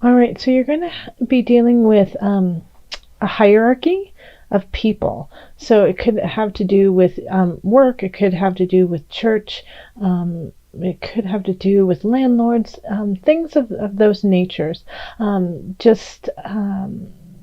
All right, so you're going to be dealing with a hierarchy of people. So it could have to do with work, it could have to do with church, it could have to do with landlords, things of those natures. Just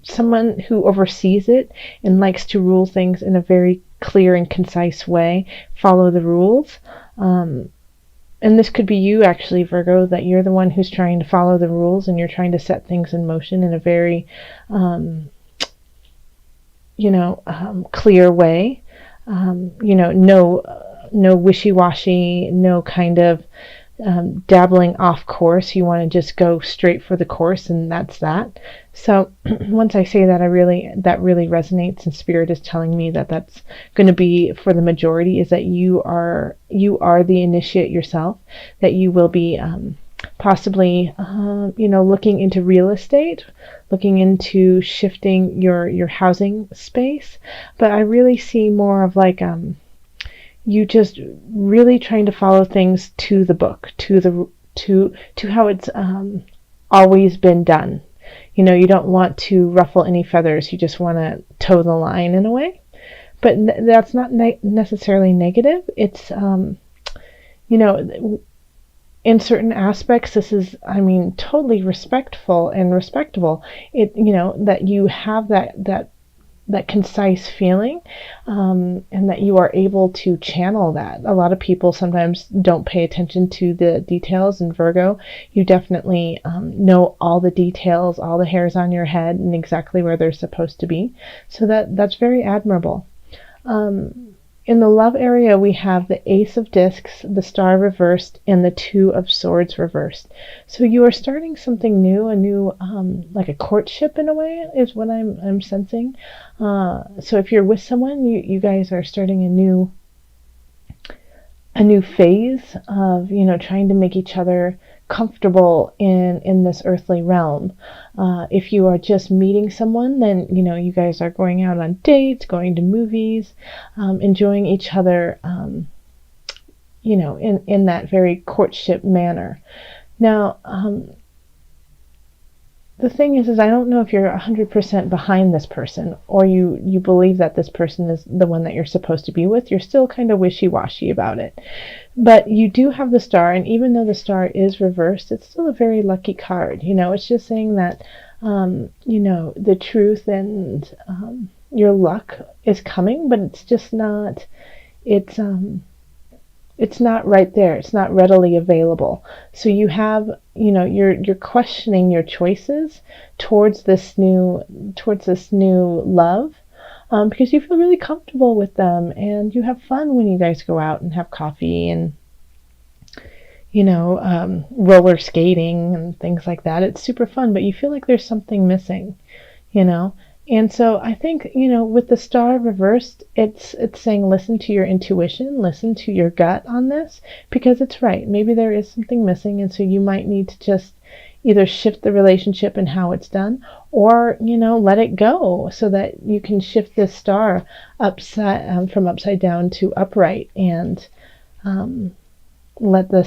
someone who oversees it and likes to rule things in a very clear and concise way, follow the rules. And this could be you actually, Virgo, that you're the one who's trying to follow the rules and you're trying to set things in motion in a very, clear way. No wishy-washy, no kind of dabbling off course. You want to just go straight for the course, and that's that. So once I say that, that really resonates, and Spirit is telling me that that's going to be for the majority, is that you are the initiate yourself, that you will be possibly looking into real estate, looking into shifting your housing space. But I really see more of like you just really trying to follow things to the book, to how it's always been done. You don't want to ruffle any feathers. You just want to toe the line in a way. But that's not necessarily negative. It's in certain aspects, this is, totally respectful and respectable. That you have that concise feeling, and that you are able to channel that. A lot of people sometimes don't pay attention to the details. In Virgo, you definitely know all the details, all the hairs on your head, and exactly where they're supposed to be. So that's very admirable. In the love area, we have the Ace of Discs, the Star reversed, and the Two of Swords reversed. So you are starting something new, a new, like a courtship in a way, is what I'm sensing. So if you're with someone, you guys are starting a new phase of trying to make each other comfortable in this earthly realm. If you are just meeting someone, then you guys are going out on dates, going to movies, enjoying each other, in that very courtship manner. Now, the thing is I don't know if you're 100% behind this person, or you believe that this person is the one that you're supposed to be with. You're still kind of wishy-washy about it. But you do have the Star, and even though the Star is reversed, it's still a very lucky card. It's just saying that, the truth and your luck is coming, but it's just not, it's not right there. It's not readily available. So you have, you're questioning your choices towards this new love, because you feel really comfortable with them, and you have fun when you guys go out and have coffee and roller skating and things like that. It's super fun, but you feel like there's something missing, And so I think, with the Star reversed, it's saying listen to your intuition, listen to your gut on this, because it's right. Maybe there is something missing, and so you might need to just either shift the relationship and how it's done, or, let it go so that you can shift this Star from upside down to upright, and let the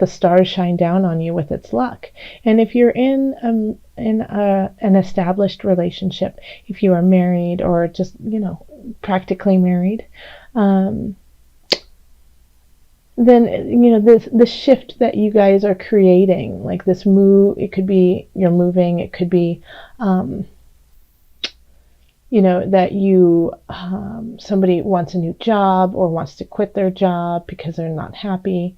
stars shine down on you with its luck. And if you're in an established relationship, if you are married or just practically married, then the shift that you guys are creating, like this move, it could be you're moving, it could be that somebody wants a new job or wants to quit their job because they're not happy.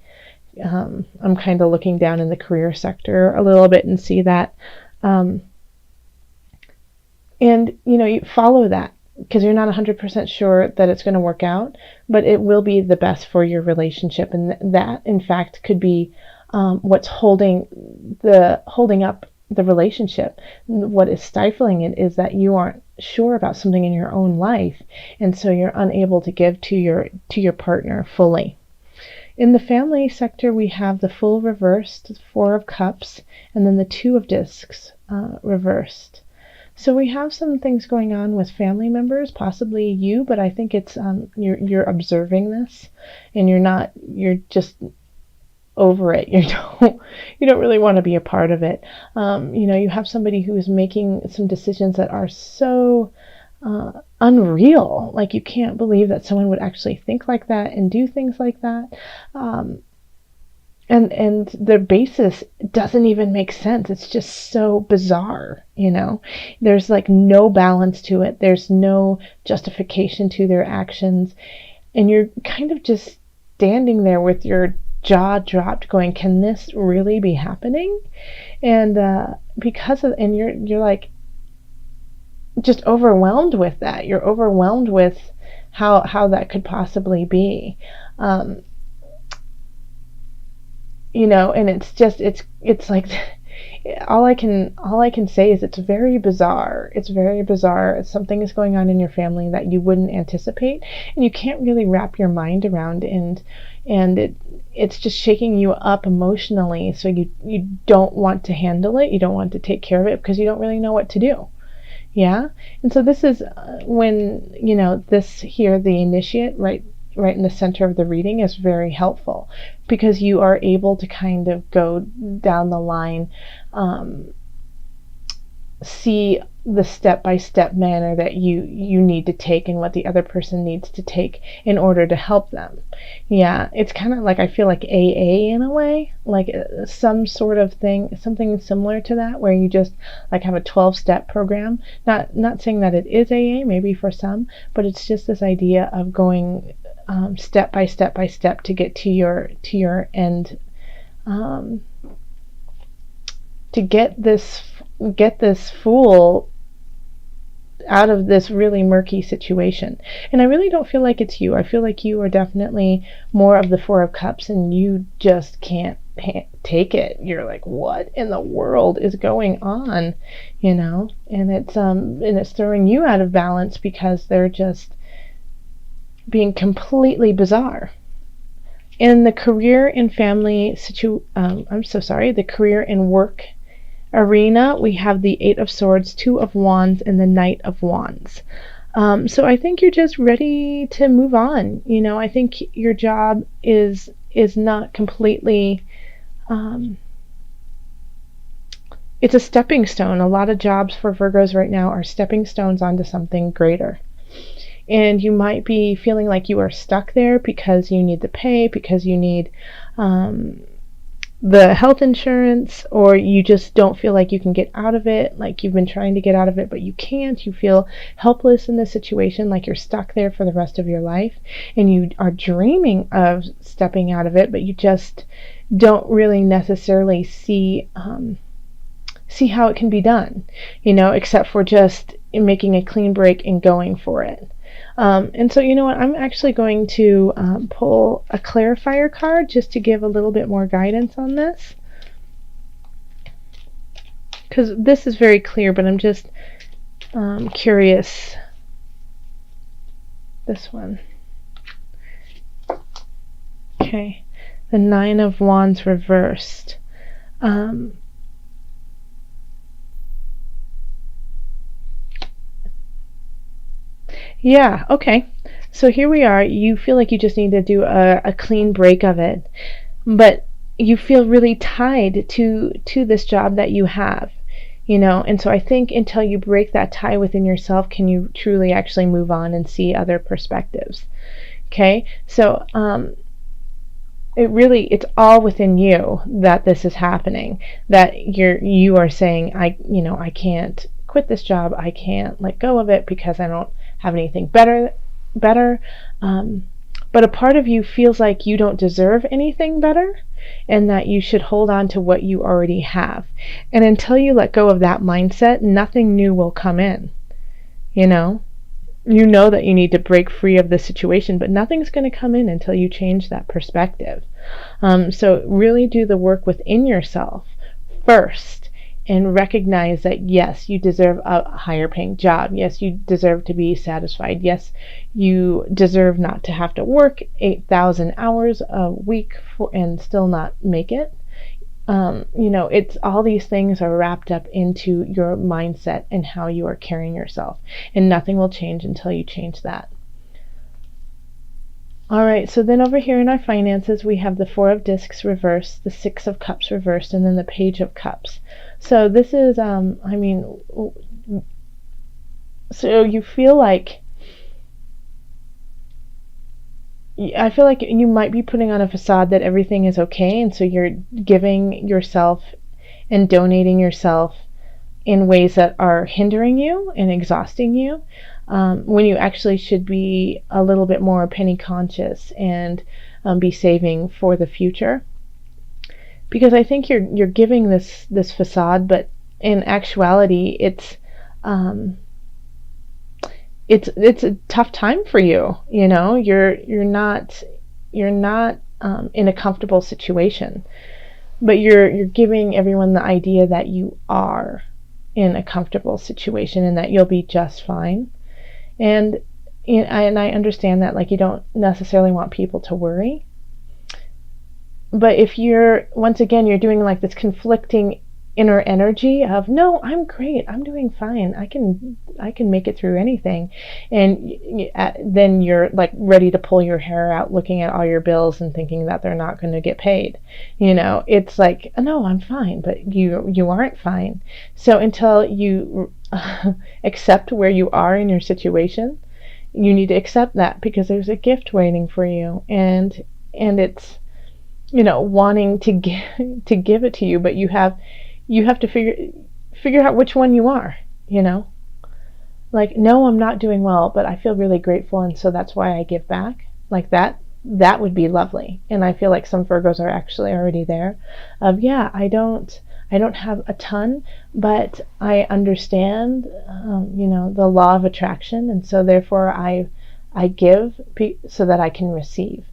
I'm kind of looking down in the career sector a little bit and see that. And you follow that because you're not 100% sure that it's going to work out, but it will be the best for your relationship. And that, in fact, could be what's holding up the relationship. What is stifling it is that you aren't sure about something in your own life, and so you're unable to give to your partner fully. In the family sector, we have the Fool reversed, the Four of Cups, and then the Two of Discs reversed. So we have some things going on with family members, possibly you, but I think it's you're observing this, and you're just over it. You don't really want to be a part of it. You have somebody who is making some decisions that are so unreal. Like, you can't believe that someone would actually think like that and do things like that. And the basis doesn't even make sense. It's just so bizarre. There's like no balance to it. There's no justification to their actions. And you're kind of just standing there with your jaw dropped going, can this really be happening? And you're like just overwhelmed with that. You're overwhelmed with how that could possibly be. And it's like all I can say is it's very bizarre. It's very bizarre. Something is going on in your family that you wouldn't anticipate, and you can't really wrap your mind around, and it's just shaking you up emotionally. So you don't want to handle it. You don't want to take care of it because you don't really know what to do. Yeah. And so this is when, this here, the initiate, right in the center of the reading, is very helpful, because you are able to kind of go down the line, see the step-by-step manner that you need to take and what the other person needs to take in order to help them. Yeah, it's kind of like, I feel like AA in a way, like some sort of thing, something similar to that, where you just like have a 12-step program. Not saying that it is AA, maybe for some, but it's just this idea of going step by step by step to get to your end, to get this fool out of this really murky situation. And I really don't feel like it's you. I feel like you are definitely more of the Four of Cups, and you just can't take it. You're like, what in the world is going on? And it's throwing you out of balance because they're just being completely bizarre. In the career and family the career and work arena, we have the Eight of Swords, Two of Wands, and the Knight of Wands. So I think you're just ready to move on. I think your job is not completely, it's a stepping stone. A lot of jobs for Virgos right now are stepping stones onto something greater. And you might be feeling like you are stuck there because you need the pay, because you need the health insurance, or you just don't feel like you can get out of it, like you've been trying to get out of it, but you can't. You feel helpless in this situation, like you're stuck there for the rest of your life, and you are dreaming of stepping out of it, but you just don't really necessarily see how it can be done, except for just making a clean break and going for it. And so, what, I'm actually going to pull a clarifier card just to give a little bit more guidance on this, because this is very clear, but I'm just curious. This one. Okay. The Nine of Wands reversed. Yeah, okay. So here we are. You feel like you just need to do a clean break of it, but you feel really tied to this job that you have, and so I think until you break that tie within yourself, can you truly actually move on and see other perspectives. Okay, so it's all within you that this is happening, that you are saying, I can't quit this job, I can't let go of it because I don't have anything better, but a part of you feels like you don't deserve anything better, and that you should hold on to what you already have. And until you let go of that mindset, nothing new will come in. You know that you need to break free of the situation, but nothing's going to come in until you change that perspective. So really do the work within yourself first, and recognize that yes, you deserve a higher paying job. Yes, you deserve to be satisfied. Yes, you deserve not to have to work 8,000 hours a week and still not make it. It's all these things are wrapped up into your mindset and how you are carrying yourself, and nothing will change until you change that. All right, so then over here in our finances, we have the Four of Discs reversed, the Six of Cups reversed, and then the Page of Cups. So this is, so you feel like, I feel like you might be putting on a facade that everything is okay, and so you're giving yourself and donating yourself in ways that are hindering you and exhausting you, when you actually should be a little bit more penny conscious and be saving for the future. Because I think you're giving this facade, but in actuality, it's a tough time for you. You know, you're not in a comfortable situation, but you're giving everyone the idea that you are in a comfortable situation and that you'll be just fine. And I understand that, like, you don't necessarily want people to worry, but if you're, once again, you're doing like this conflicting inner energy of, no, I'm great, I'm doing fine, I can make it through anything, and then you're like ready to pull your hair out looking at all your bills and thinking that they're not going to get paid. You know, it's like, no, I'm fine, but you aren't fine. So until you accept where you are in your situation, you need to accept that, because there's a gift waiting for you, and it's, you know, wanting to give it to you, but you have to figure out which one you are, you know? Like, no, I'm not doing well, but I feel really grateful, and so that's why I give back. Like that would be lovely. And I feel like some Virgos are actually already there of, yeah, I don't have a ton, but I understand, you know, the law of attraction, and so therefore I give so that I can receive.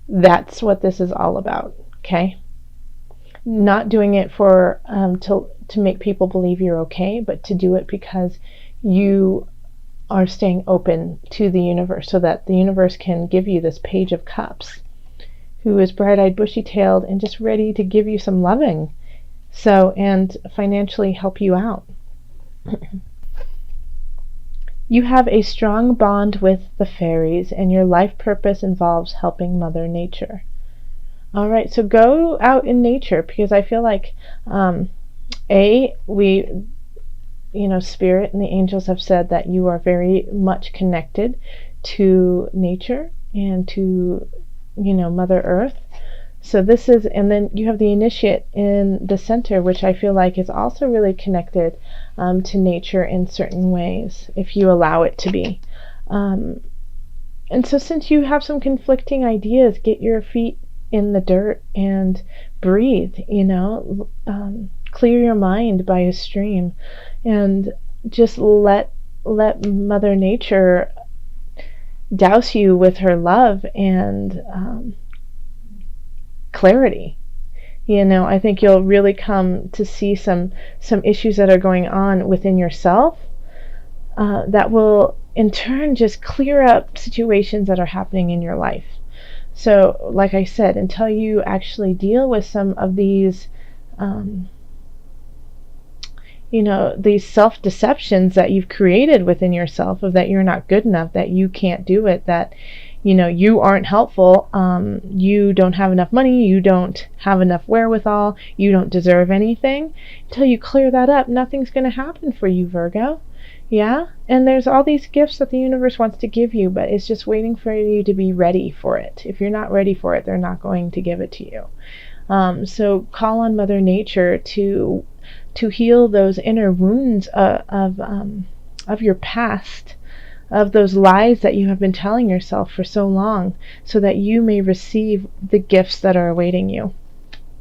That's what this is all about, okay? Not doing it for to make people believe you're okay, but to do it because you are staying open to the universe, so that the universe can give you this Page of Cups, who is bright-eyed, bushy-tailed, and just ready to give you some loving, so, and financially help you out. You have a strong bond with the fairies, and your life purpose involves helping Mother Nature. All right, so go out in nature, because I feel like, Spirit and the angels have said that you are very much connected to nature and to, Mother Earth. So this is, and then you have the initiate in the center, which I feel like is also really connected to nature in certain ways, if you allow it to be. And so since you have some conflicting ideas, get your feet in the dirt and breathe, clear your mind by a stream, and just let Mother Nature douse you with her love and clarity. I think you'll really come to see some issues that are going on within yourself that will in turn just clear up situations that are happening in your life. So, like I said, until you actually deal with some of these these self-deceptions that you've created within yourself, of that you're not good enough, that you can't do it, that you aren't helpful, you don't have enough money, you don't have enough wherewithal, you don't deserve anything. Until you clear that up, nothing's going to happen for you, Virgo. Yeah? And there's all these gifts that the universe wants to give you, but it's just waiting for you to be ready for it. If you're not ready for it, they're not going to give it to you. So call on Mother Nature to heal those inner wounds of your past, of those lies that you have been telling yourself for so long, so that you may receive the gifts that are awaiting you.